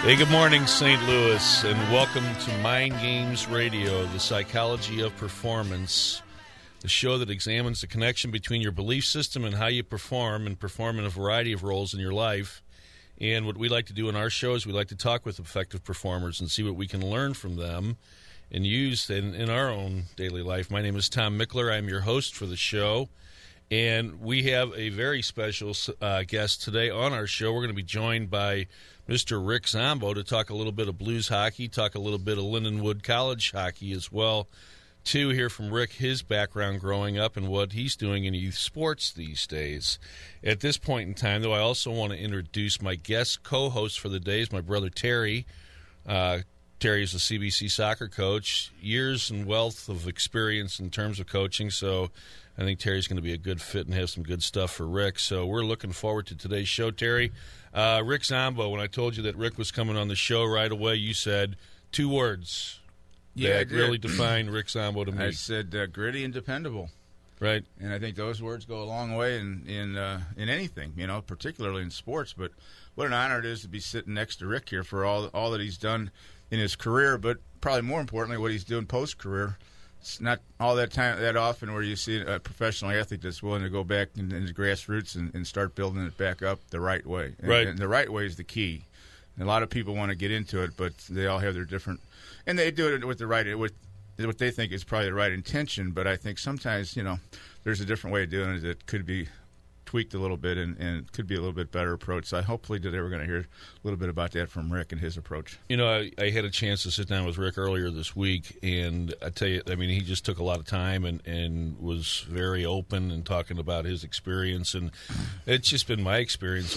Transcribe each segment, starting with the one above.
Hey, good morning, St. Louis, and welcome to Mind Games Radio, the psychology of performance, the show that examines the connection between your belief system and how you perform in a variety of roles in your life. And what we like to do in our show is we like to talk with effective performers and see what we can learn from them and use in our own daily life. My name is Tom Michler. I'm your host for the show. And we have a very special guest today on our show. We're going to be joined by Mr. Rick Zombo to talk a little bit of blues hockey, talk a little bit of Lindenwood College hockey as well, to hear from Rick, his background growing up and what he's doing in youth sports these days. At this point in time, though, I also want to introduce my guest co-host for the day is my brother Terry. Terry is a CBC soccer coach, years and wealth of experience in terms of coaching, so I think Terry's going to be a good fit and have some good stuff for Rick. So we're looking forward to today's show, Terry. Rick Zombo, when I told you that Rick was coming on the show right away, you said two words that really define Rick Zombo to me. I said gritty and dependable. Right. And I think those words go a long way in anything, particularly in sports. But what an honor it is to be sitting next to Rick here for all that he's done in his career, but probably more importantly, what he's doing post-career. It's not all that often where you see a professional athlete that's willing to go back into the grassroots and start building it back up the right way. And the right way is the key. And a lot of people want to get into it, but they all have their different, and they do it with with what they think is probably the right intention. But I think sometimes there's a different way of doing it that could be tweaked a little bit and could be a little bit better approach. So hopefully today we're going to hear a little bit about that from Rick and his approach. I had a chance to sit down with Rick earlier this week, and I tell you, he just took a lot of time and was very open and talking about his experience. And it's just been my experience,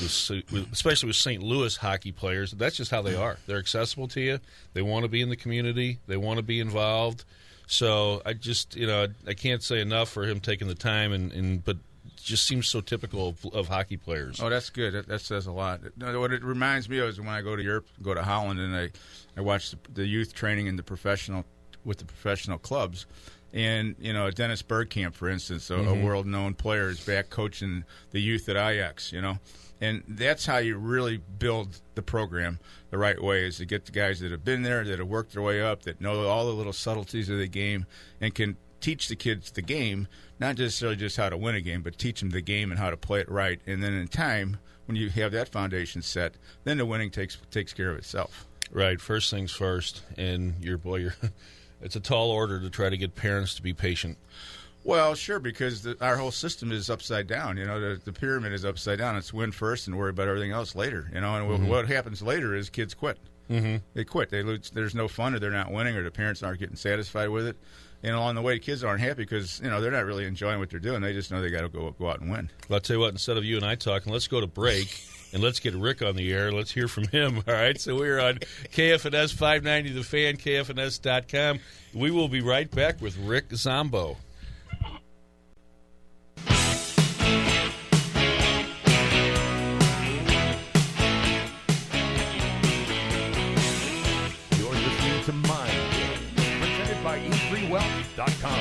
especially with St. Louis hockey players. That's just how they are. They're accessible to you. They want to be in the community. They want to be involved. So I just, I can't say enough for him taking the time, but just seems so typical of hockey players. Oh, that's good. That says a lot. What it reminds me of is when I go to Europe, go to Holland, and I watch the youth training with the professional clubs. And, Dennis Bergkamp, for instance, a world-known player, is back coaching the youth at Ajax, And that's how you really build the program the right way, is to get the guys that have been there, that have worked their way up, that know all the little subtleties of the game, and can teach the kids the game, not necessarily just how to win a game, but teach them the game and how to play it right. And then in time, when you have that foundation set, then the winning takes care of itself. Right. First things first. And it's a tall order to try to get parents to be patient. Well, sure, because our whole system is upside down. The pyramid is upside down. It's win first and worry about everything else later. And what happens later is kids quit. Mm-hmm. They quit. They lose. There's no fun, or they're not winning, or the parents aren't getting satisfied with it. And along the way, kids aren't happy because they're not really enjoying what they're doing. They just know they got to go out and win. Well, I'll tell you what. Instead of you and I talking, let's go to break and let's get Rick on the air. Let's hear from him. All right. So we're on KFNS 590 The Fan, KFNS.com. We will be right back with Rick Zombo. To Mind Games, presented by E3Wealth.com.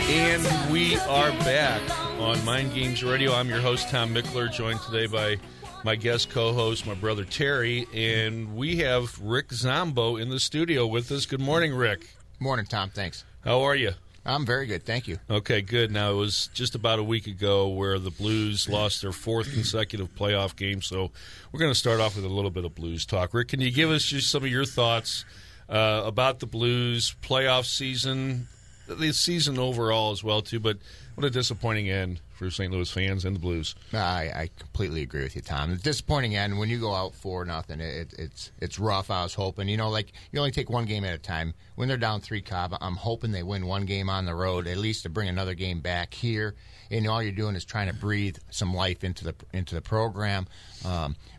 And we are back on Mind Games Radio. I'm your host, Tom Michler, joined today by my guest co-host, my brother Terry, and we have Rick Zombo in the studio with us. Good morning, Rick. Morning, Tom. Thanks. How are you? I'm very good. Thank you. Okay, good. Now, it was just about a week ago where the Blues lost their fourth consecutive playoff game, so we're going to start off with a little bit of Blues talk. Rick, can you give us just some of your thoughts about the Blues playoff season, the season overall as well, too, but what a disappointing end for St. Louis fans and the Blues. I completely agree with you, Tom. It's a disappointing end when you go out 4-0. It's rough. I was hoping, you only take one game at a time. When they're down 3 Cobb, I'm hoping they win one game on the road, at least to bring another game back here. And all you're doing is trying to breathe some life into the program.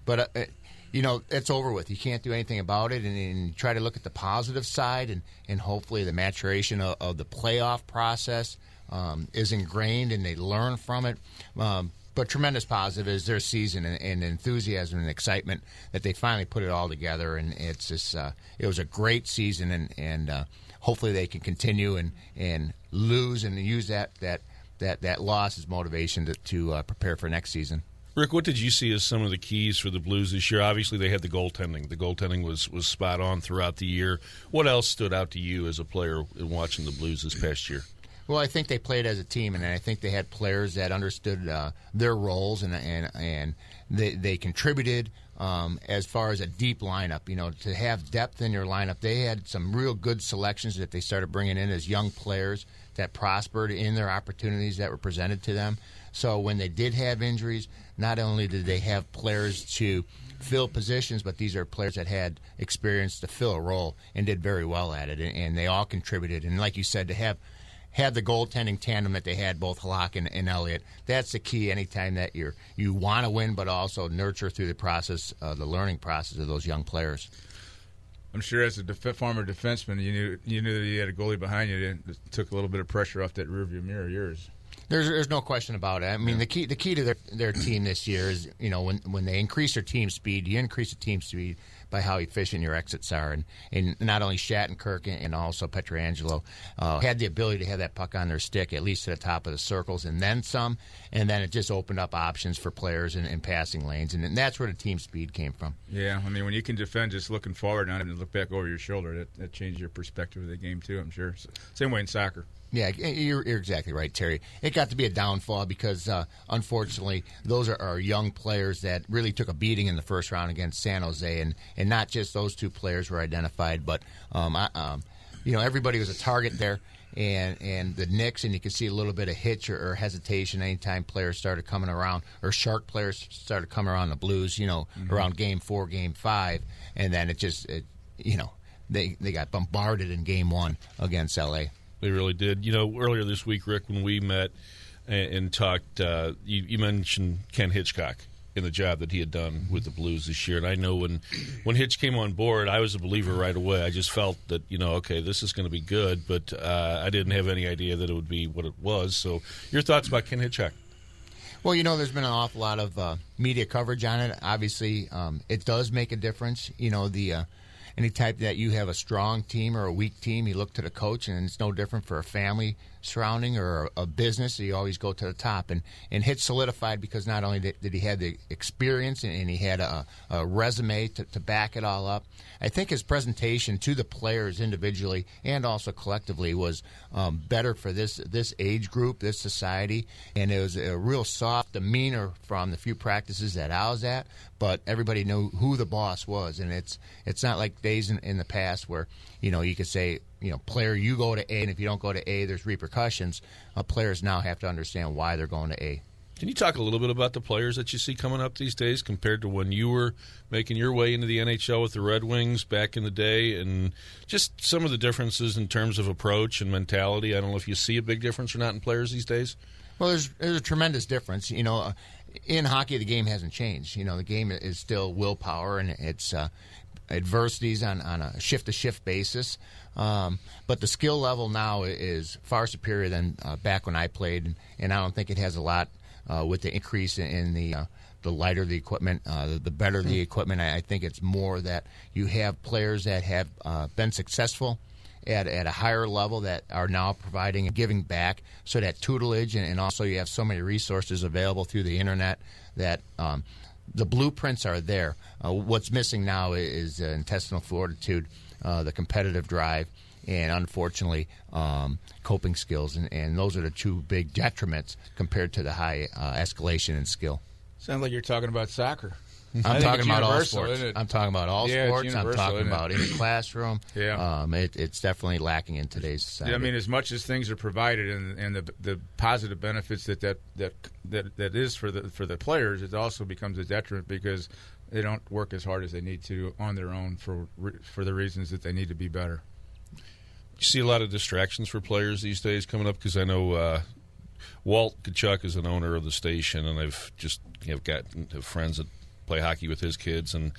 But it's over with. You can't do anything about it, and try to look at the positive side, and hopefully the maturation of the playoff process is ingrained and they learn from it. But tremendous positive is their season and enthusiasm and excitement that they finally put it all together. And it's just it was a great season, and hopefully they can continue and lose and use that loss as motivation to prepare for next season. Rick, what did you see as some of the keys for the Blues this year? Obviously, they had the goaltending. The goaltending was spot on throughout the year. What else stood out to you as a player in watching the Blues this past year? Well, I think they played as a team, and I think they had players that understood their roles, and they contributed as far as a deep lineup. You know, to have depth in your lineup, they had some real good selections that they started bringing in as young players that prospered in their opportunities that were presented to them. So when they did have injuries, not only did they have players to fill positions, but these are players that had experience to fill a role and did very well at it, and they all contributed. And like you said, to have the goaltending tandem that they had, both Halak and Elliott, that's the key anytime that you want to win, but also nurture through the process, the learning process of those young players. I'm sure as a former defenseman, you knew that you had a goalie behind you that took a little bit of pressure off that rearview mirror of yours. There's no question about it. I mean, the key to their team this year is, you know, when they increase their team speed, you increase the team speed by how efficient your exits are. And not only Shattenkirk and also Pietrangelo had the ability to have that puck on their stick, at least to the top of the circles, and then some. And then it just opened up options for players in passing lanes. And that's where the team speed came from. Yeah, I mean, when you can defend just looking forward, not having to look back over your shoulder, that changes your perspective of the game, too, I'm sure. Same way in soccer. Yeah, you're exactly right, Terry. It got to be a downfall because, unfortunately, those are young players that really took a beating in the first round against San Jose, and not just those two players were identified, but everybody was a target there, and the Knicks, and you could see a little bit of hitch or hesitation anytime players started coming around, or Shark players started coming around the Blues, around Game 4, Game 5, and then they got bombarded in Game 1 against L.A. They really did. You know, earlier this week, Rick, when we met and talked, you mentioned Ken Hitchcock and the job that he had done with the Blues this year. And I know when Hitch came on board, I was a believer right away. I just felt that, okay, this is going to be good, but I didn't have any idea that it would be what it was. So your thoughts about Ken Hitchcock? Well, there's been an awful lot of media coverage on it. Obviously, it does make a difference. Any type that you have a strong team or a weak team, you look to the coach, and it's no different for a family surrounding or a business. You always go to the top. And Hitch solidified because not only did he have the experience and he had a resume to back it all up, I think his presentation to the players individually and also collectively was better for this age group, this society. And it was a real soft demeanor from the few practices that I was at, but everybody knew who the boss was. And it's not like days in the past where, you could say, player, you go to A, and if you don't go to A, there's repercussions. Players now have to understand why they're going to A. Can you talk a little bit about the players that you see coming up these days compared to when you were making your way into the NHL with the Red Wings back in the day, and just some of the differences in terms of approach and mentality? I don't know if you see a big difference or not in players these days. Well, there's a tremendous difference. In hockey, the game hasn't changed. The game is still willpower, and it's adversities on a shift-to-shift basis. But the skill level now is far superior than back when I played, and I don't think it has a lot with the increase in the lighter the equipment, the better the equipment. I think it's more that you have players that have been successful at a higher level that are now providing and giving back. So that tutelage, and also you have so many resources available through the internet that the blueprints are there. What's missing now is intestinal fortitude, the competitive drive, and unfortunately coping skills. And those are the two big detriments compared to the high escalation in skill. Sounds like you're talking about soccer. I'm talking about all sports. I'm talking about all sports. I'm talking about in the classroom. Yeah. It's definitely lacking in today's society. Yeah, I mean, as much as things are provided and the positive benefits that is for the players, it also becomes a detriment because they don't work as hard as they need to on their own for the reasons that they need to be better. You see a lot of distractions for players these days coming up, because I know Walt Kachuk is an owner of the station, and I've just got friends that play hockey with his kids, and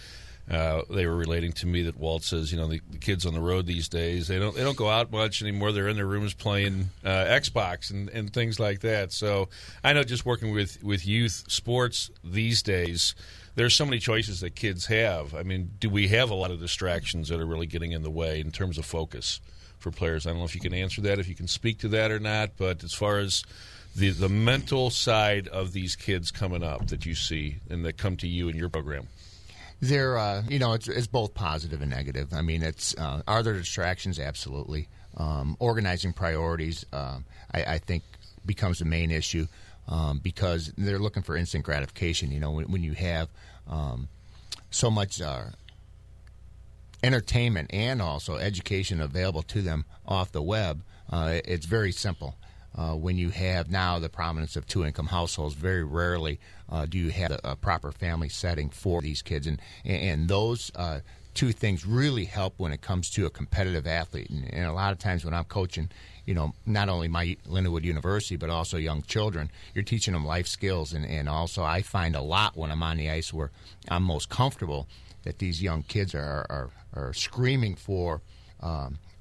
they were relating to me that Walt says, the kids on the road these days, they don't go out much anymore. They're in their rooms playing Xbox and things like that. So I know, just working with youth sports these days, there's so many choices that kids have. I mean, do we have a lot of distractions that are really getting in the way in terms of focus for players? I don't know if you can answer that, if you can speak to that or not, but as far as the mental side of these kids coming up that you see and that come to you in your program? They're, it's both positive and negative. I mean, are there distractions? Absolutely. Organizing priorities, I think, becomes the main issue because they're looking for instant gratification. When you have so much entertainment and also education available to them off the web, it's very simple. When you have now the prominence of two-income households, very rarely do you have a proper family setting for these kids. And those two things really help when it comes to a competitive athlete. And a lot of times when I'm coaching, not only my Lindenwood University, but also young children, you're teaching them life skills. And also I find a lot when I'm on the ice where I'm most comfortable that these young kids are screaming for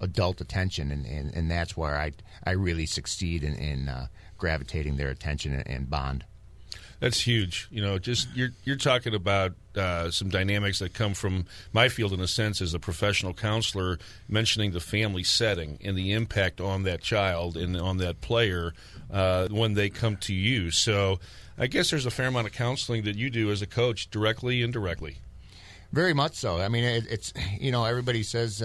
adult attention, and that's where I really succeed in gravitating their attention and bond. That's huge. You're talking about some dynamics that come from my field in a sense as a professional counselor, mentioning the family setting and the impact on that child and on that player when they come to you. So I guess there's a fair amount of counseling that you do as a coach, directly, indirectly. Very much so. I mean, it's everybody says,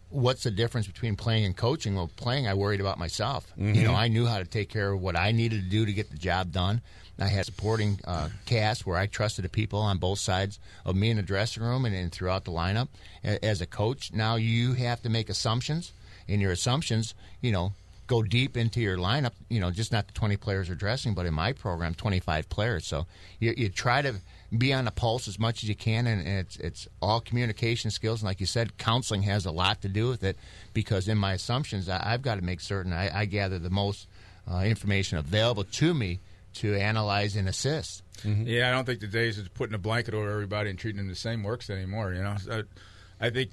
what's the difference between playing and coaching? Well, playing, I worried about myself. Mm-hmm. I knew how to take care of what I needed to do to get the job done. I had a supporting cast where I trusted the people on both sides of me in the dressing room and throughout the lineup. As a coach, now you have to make assumptions, and your assumptions, go deep into your lineup, just not the 20 players are dressing, but in my program, 25 players. So you try to be on the pulse as much as you can, and it's all communication skills. And like you said, counseling has a lot to do with it because in my assumptions, I've got to make certain I gather the most information available to me to analyze and assist. Mm-hmm. Yeah, I don't think the days of putting a blanket over everybody and treating them the same works anymore. So I think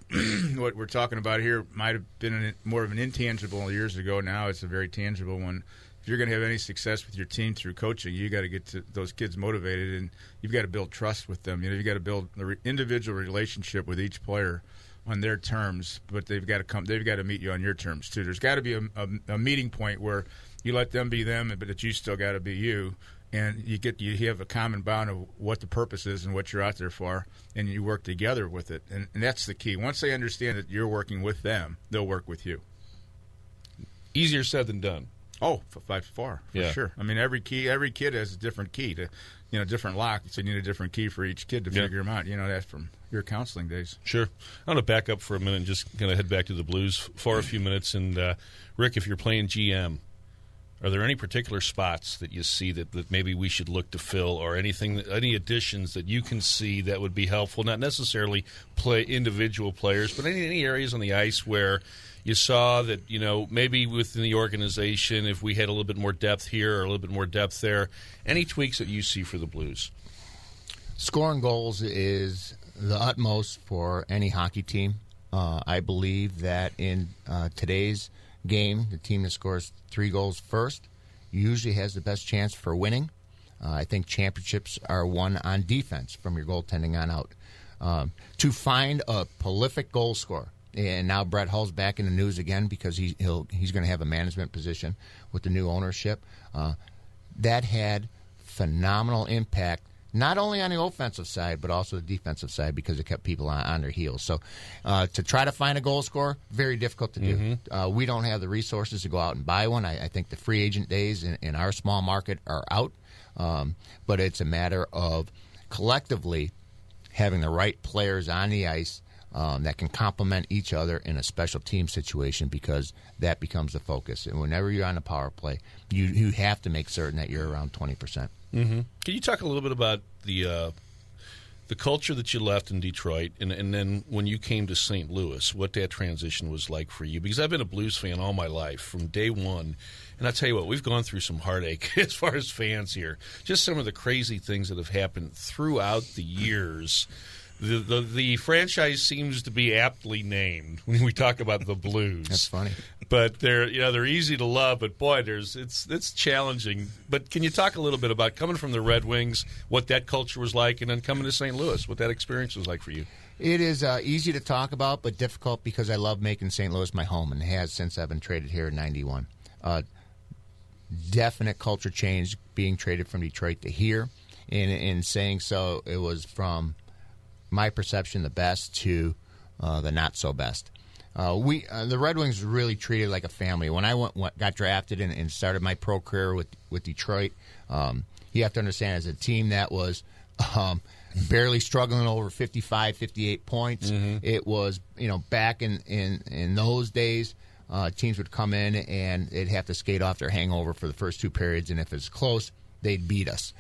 what we're talking about here might have been more of an intangible years ago. Now it's a very tangible one. If you're going to have any success with your team through coaching, you got to get those kids motivated, and you've got to build trust with them. You've got to build the individual relationship with each player on their terms, but they've got to meet you on your terms too. There's got to be a meeting point where you let them be them, but that you still got to be you. And you have a common bound of what the purpose is and what you're out there for, and you work together with it. And that's the key. Once they understand that you're working with them, they'll work with you. Easier said than done. Oh, by far, for sure. I mean, every kid has a different key to, different lock. So you need a different key for each kid to figure them out. That's from your counseling days. Sure. I want to back up for a minute and just kind of head back to the Blues for a few minutes. And Rick, if you're playing GM, are there any particular spots that you see that maybe we should look to fill, or any additions that you can see that would be helpful? Not necessarily play individual players, but any areas on the ice where you saw that, maybe within the organization, if we had a little bit more depth here or a little bit more depth there, any tweaks that you see for the Blues? Scoring goals is the utmost for any hockey team. I believe that in today's game, the team that scores 3 goals first usually has the best chance for winning. I think championships are won on defense from your goaltending on out. To find a prolific goal scorer, and now Brett Hull's back in the news again because he's going to have a management position with the new ownership. That had phenomenal impact, not only on the offensive side, but also the defensive side because it kept people on their heels. So to try to find a goal scorer, very difficult to do. Mm-hmm. We don't have the resources to go out and buy one. I think the free agent days in our small market are out. But it's a matter of collectively having the right players on the ice that can complement each other in a special team situation, because that becomes the focus. And whenever you're on the power play, you have to make certain that you're around 20%. Mm-hmm. Can you talk a little bit about the culture that you left in Detroit, and then when you came to St. Louis, what that transition was like for you? Because I've been a Blues fan all my life from day one, and I'll tell you what, we've gone through some heartache as far as fans here. Just some of the crazy things that have happened throughout the years. The franchise seems to be aptly named when we talk about the Blues. That's funny. But they're easy to love, but boy, it's challenging. But can you talk a little bit about coming from the Red Wings, what that culture was like, and then coming to St. Louis, what that experience was like for you? It is easy to talk about, but difficult because I love making St. Louis my home, and has since I've been traded here in '91. definite culture change being traded from Detroit to here. In saying so, it was from my perception the best to the not so best. The Red Wings were really treated like a family. When I got drafted and started my pro career with Detroit, you have to understand, as a team that was barely struggling over 55, 58 points, it was, back in those days, teams would come in and they'd have to skate off their hangover for the first two periods, and if it's close, they'd beat us.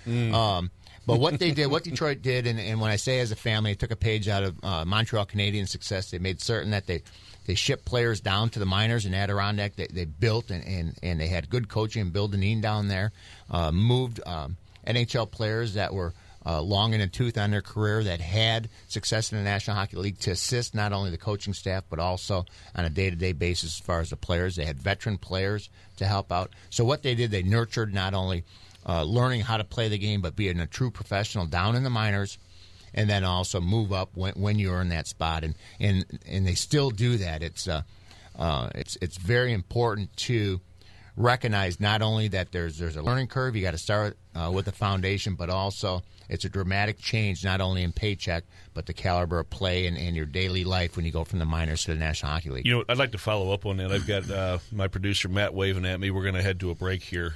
But what Detroit did, and when I say as a family, they took a page out of Montreal Canadiens' success. They made certain that they shipped players down to the minors in Adirondack. They built and they had good coaching and Bill Dineen down there. Moved NHL players that were long in the tooth on their career, that had success in the National Hockey League, to assist not only the coaching staff but also on a day-to-day basis as far as the players. They had veteran players to help out. So what they did, they nurtured not only learning how to play the game but being a true professional down in the minors, and then also move up when you're in that spot. And they still do that. It's very important to recognize not only that there's a learning curve, you got to start with the foundation, but also it's a dramatic change not only in paycheck but the caliber of play and your daily life when you go from the minors to the National Hockey League. I'd like to follow up on that. I've got my producer Matt waving at me. We're going to head to a break here,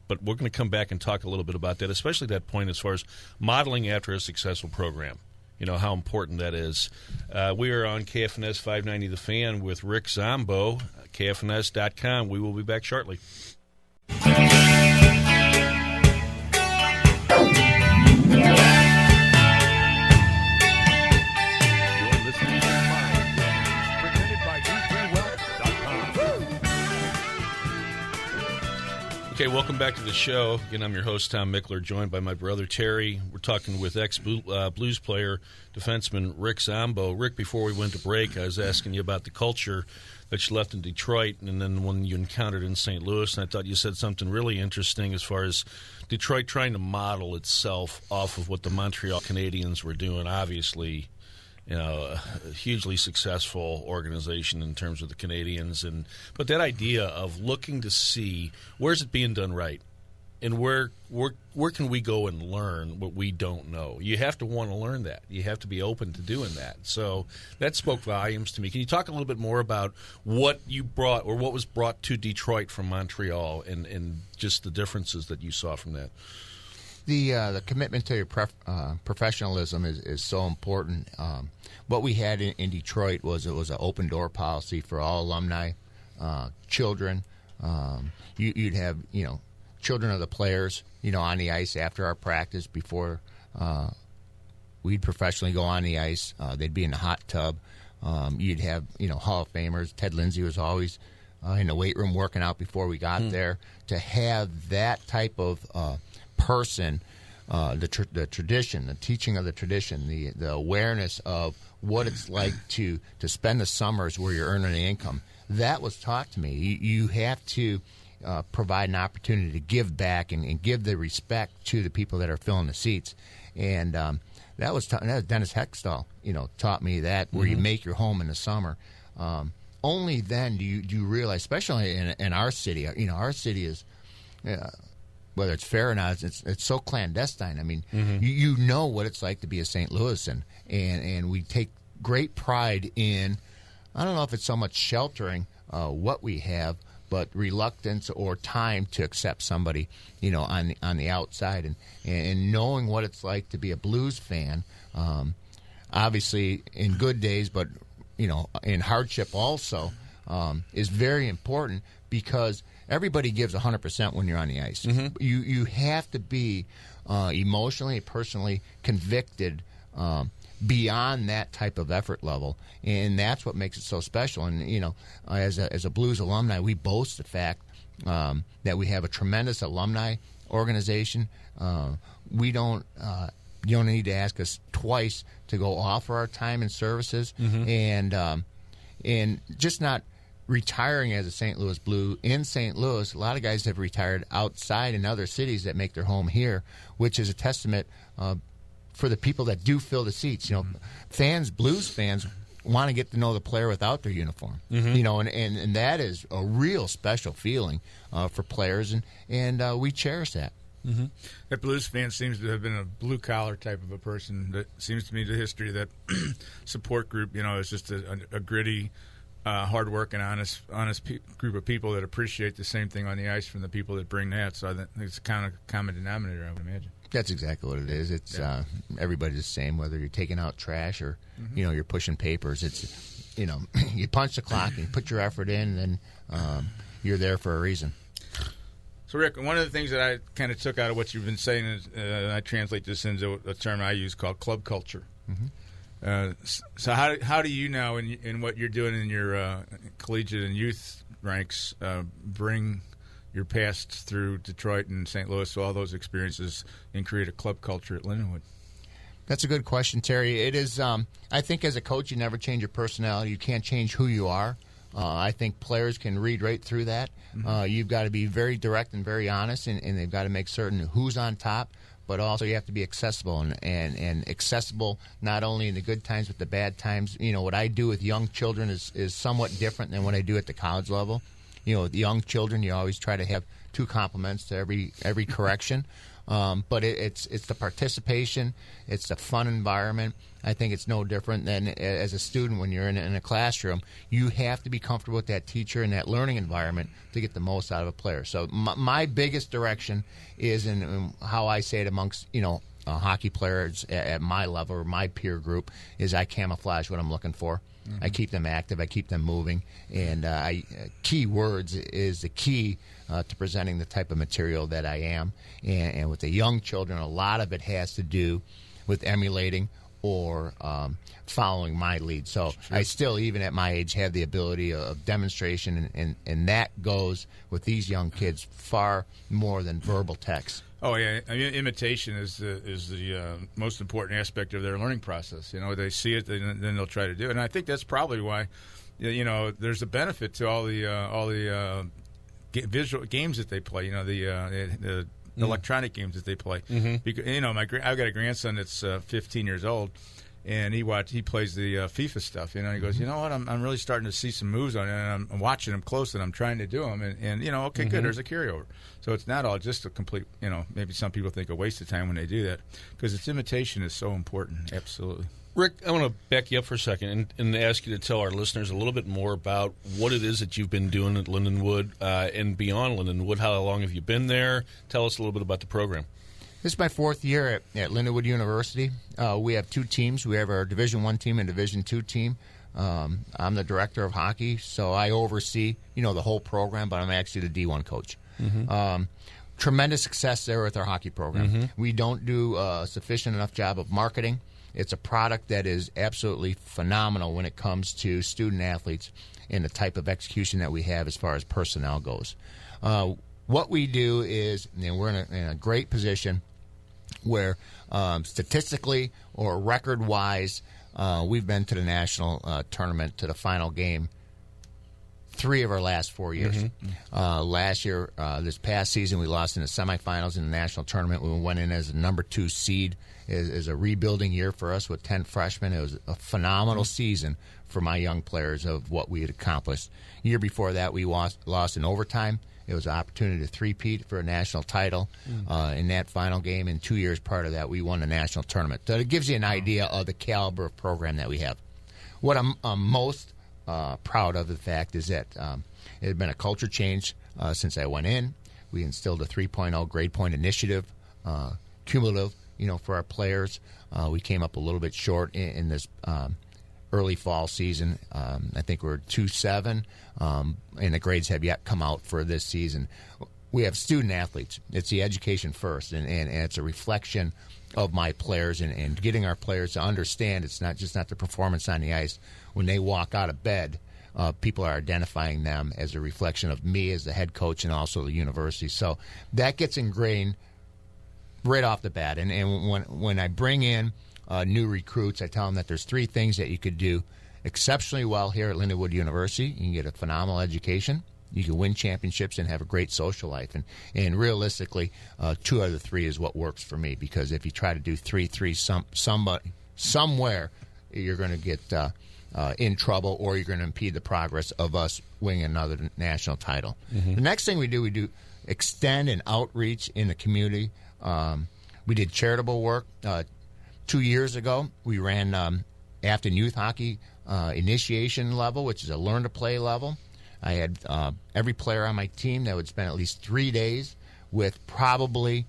but we're going to come back and talk a little bit about that, especially that point as far as modeling after a successful program. How important that is. We are on KFNS 590 The Fan with Rick Zombo, KFNS.com. We will be back shortly. Okay, welcome back to the show. Again, I'm your host, Tom Michler, joined by my brother, Terry. We're talking with ex-Blues player, defenseman Rick Zombo. Rick, before we went to break, I was asking you about the culture that you left in Detroit and then when you encountered in St. Louis, and I thought you said something really interesting as far as Detroit trying to model itself off of what the Montreal Canadiens were doing. Obviously, a hugely successful organization in terms of the Canadiens, but that idea of looking to see where's it being done right, and where can we go and learn what we don't know. You have to want to learn that. You have to be open to doing that. So that spoke volumes to me. Can you talk a little bit more about what you brought or what was brought to Detroit from Montreal and just the differences that you saw from that? The commitment to your professionalism is so important. What we had in Detroit was an open door policy for all alumni, children. You'd have children of the players on the ice after our practice before we'd professionally go on the ice. They'd be in the hot tub. You'd have Hall of Famers. Ted Lindsay was always in the weight room working out before we got there. To have that type of person, the tradition, the teaching of the tradition, the awareness of what it's like to spend the summers where you're earning an income, that was taught to me. You have to provide an opportunity to give back and give the respect to the people that are filling the seats. And that was Dennis Hextall, taught me that, where you make your home in the summer. Only then do you realize, especially in our city, our city is, whether it's fair or not, it's so clandestine. I mean, you know what it's like to be a St. Louisan, and we take great pride in, I don't know if it's so much sheltering what we have, but reluctance or time to accept somebody, on the outside, and knowing what it's like to be a Blues fan, obviously in good days, but in hardship also, is very important, because everybody gives 100% when you're on the ice. You have to be emotionally, personally convicted beyond that type of effort level, and that's what makes it so special. And as a Blues alumni, we boast the fact that we have a tremendous alumni organization. We don't. You don't need to ask us twice to go offer our time and services, and just not retiring as a St. Louis Blue in St. Louis. A lot of guys have retired outside in other cities that make their home here, which is a testament for the people that do fill the seats. Blues fans want to get to know the player without their uniform. You know, and that is a real special feeling for players, and we cherish that. That Blues fan seems to have been a blue-collar type of a person. That seems to me the history of that support group, you know, is just a gritty, hard-working, honest group of people that appreciate the same thing on the ice from the people that bring that. So I think it's kind of a common denominator, I would imagine. That's exactly what it is. It's everybody's the same, whether you're taking out trash or, you know, you're pushing papers. It's, you know, you punch the clock and you put your effort in, and then you're there for a reason. So, Rick, one of the things that I kind of took out of what you've been saying is, I translate this into a term I use called club culture. So how do you now, in what you're doing in your collegiate and youth ranks, bring your past through Detroit and St. Louis, all those experiences, and create a club culture at Lindenwood? That's a good question, Terry. It is. I think as a coach, you never change your personality. You can't change who you are. I think players can read right through that. You've got to be very direct and very honest, and they've got to make certain who's on top, but also you have to be accessible, and accessible not only in the good times but the bad times. You know, what I do with young children is somewhat different than what I do at the college level. You know, with young children, you always try to have 2 compliments to every correction. But it's the participation, it's the fun environment. I think it's no different than as a student when you're in a classroom. You have to be comfortable with that teacher and that learning environment to get the most out of a player. So my biggest direction is in how I say it amongst, you know, hockey players at my level or my peer group is I camouflage what I'm looking for. I keep them active. I keep them moving. And key words is the key to presenting the type of material that I am. And with the young children, a lot of it has to do with emulating or following my lead. So I still, even at my age, have the ability of demonstration, and that goes with these young kids far more than verbal text. Oh yeah, I mean, imitation is the most important aspect of their learning process. You know, they see it, then they'll try to do it, and I think that's probably why, you know, there's a benefit to all the visual games that they play. You know, the electronic games that they play. Because, you know, I've got a grandson that's 15 years old, and he plays the FIFA stuff. You know, he goes, you know what, I'm really starting to see some moves on it, and I'm watching them close, and I'm trying to do them, and you know, okay, good, there's a carryover. So it's not all just a complete, you know, maybe some people think a waste of time when they do that, because its imitation is so important. Absolutely. Rick, I want to back you up for a second and ask you to tell our listeners a little bit more about what it is that you've been doing at Lindenwood and beyond Lindenwood. How long have you been there? Tell us a little bit about the program. This is my 4th year at Lindenwood University. We have 2 teams. We have our Division I team and Division II team. I'm the director of hockey, so I oversee, you know, the whole program, but I'm actually the D1 coach. Tremendous success there with our hockey program. We don't do a sufficient enough job of marketing. It's a product that is absolutely phenomenal when it comes to student athletes and the type of execution that we have as far as personnel goes. What we do is, and we're in a great position where statistically or record-wise, we've been to the national tournament, to the final game, 3 of our last 4 years. Last year, this past season, we lost in the semifinals in the national tournament. We went in as a number 2 seed. Is a rebuilding year for us with 10 freshmen. It was a phenomenal season for my young players of what we had accomplished. Year before that, we lost in overtime. It was an opportunity to three-peat for a national title in that final game. And 2 years prior to that, we won the national tournament. So it gives you an idea of the caliber of program that we have. What I'm most proud of the fact is that it had been a culture change since I went in. We instilled a 3.0 grade point initiative, cumulative, you know, for our players. We came up a little bit short in this early fall season. I think we're 2.7, and the grades have yet come out for this season. We have student athletes. It's the education first, and it's a reflection of my players and getting our players to understand it's not the performance on the ice. When they walk out of bed, people are identifying them as a reflection of me as the head coach and also the university. So that gets ingrained right off the bat. And when I bring in new recruits, I tell them that there's 3 things that you could do exceptionally well here at Lindenwood University. You can get a phenomenal education, you can win championships, and have a great social life. And realistically, 2 out of the 3 is what works for me, because if you try to do 3-3 somewhere, you're going to get in trouble, or you're going to impede the progress of us winning another national title. The next thing we do extend and outreach in the community. We did charitable work. 2 years ago, we ran Afton Youth Hockey initiation level, which is a learn-to-play level. I had every player on my team that would spend at least 3 days with probably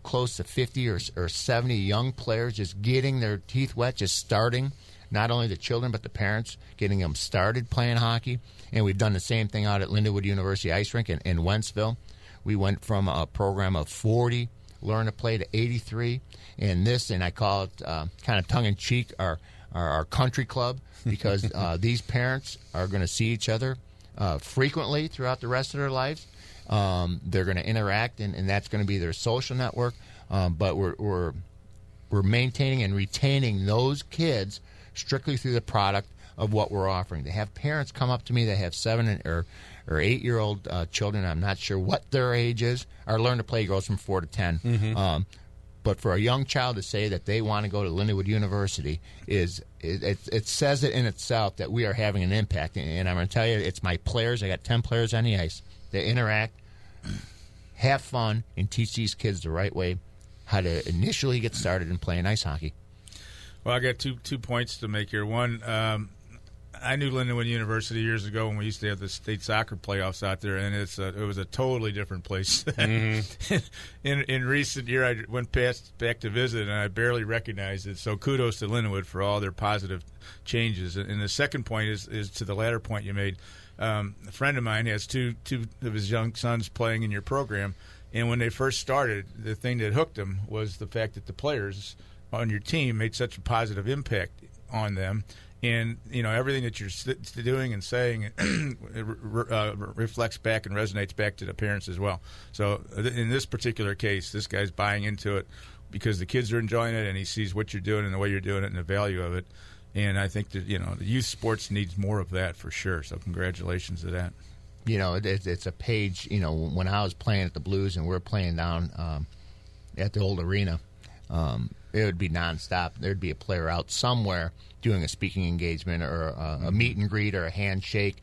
close to 50 or 70 young players just getting their teeth wet, just starting, not only the children but the parents, getting them started playing hockey. And we've done the same thing out at Lindenwood University Ice Rink in Wentzville. We went from a program of 40 learn to play to 83, and I call it kind of tongue-in-cheek, our country club, because these parents are going to see each other frequently throughout the rest of their lives. They're going to interact, and that's going to be their social network. But we're maintaining and retaining those kids strictly through the product of what we're offering. They have parents come up to me that have 7 or 8-year-old children. I'm not sure what their age is. Our learn to play goes from 4 to 10. But for a young child to say that they want to go to Lindenwood University it says it in itself that we are having an impact. And I'm going to tell you, it's my players. I got 10 players on the ice. They interact, have fun, and teach these kids the right way how to initially get started in playing ice hockey. Well, I got two points to make here. One, I knew Lindenwood University years ago when we used to have the state soccer playoffs out there, and it was a totally different place. In recent year, I went back to visit, and I barely recognized it. So kudos to Lindenwood for all their positive changes. And the second point is to the latter point you made. A friend of mine has two of his young sons playing in your program, and when they first started, the thing that hooked them was the fact that the players on your team made such a positive impact on them. And, everything that you're doing and saying reflects back and resonates back to the parents as well. So in this particular case, this guy's buying into it because the kids are enjoying it, and he sees what you're doing and the way you're doing it and the value of it. And I think that, the youth sports needs more of that for sure. So congratulations to that. It's a page, when I was playing at the Blues and we're playing down at the old arena, it would be nonstop. There'd be a player out somewhere doing a speaking engagement or a meet and greet or a handshake.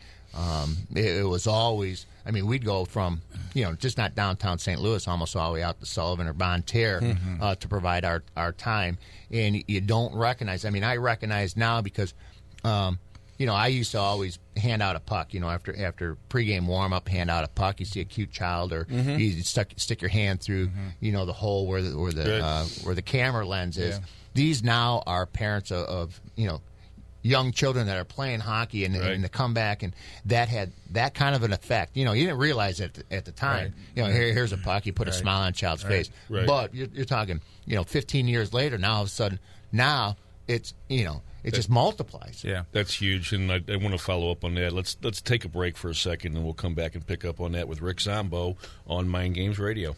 It was always, we'd go from, just not downtown St. Louis, almost all the way out to Sullivan or Bonne Terre to provide our time. And you don't recognize, I recognize now because, I used to always hand out a puck, after pregame warm-up, hand out a puck. You see a cute child, or you stick your hand through, the hole where the camera lens is. Yeah. These now are parents of young children that are playing hockey, and to come back, and that had that kind of an effect. You didn't realize it at the time. Right. Here's a puck, you put a smile on a child's face. Right. But you're talking, 15 years later, now all of a sudden, it's it just multiplies. Yeah, that's huge, and I want to follow up on that. Let's take a break for a second, and we'll come back and pick up on that with Rick Zombo on Mind Games Radio.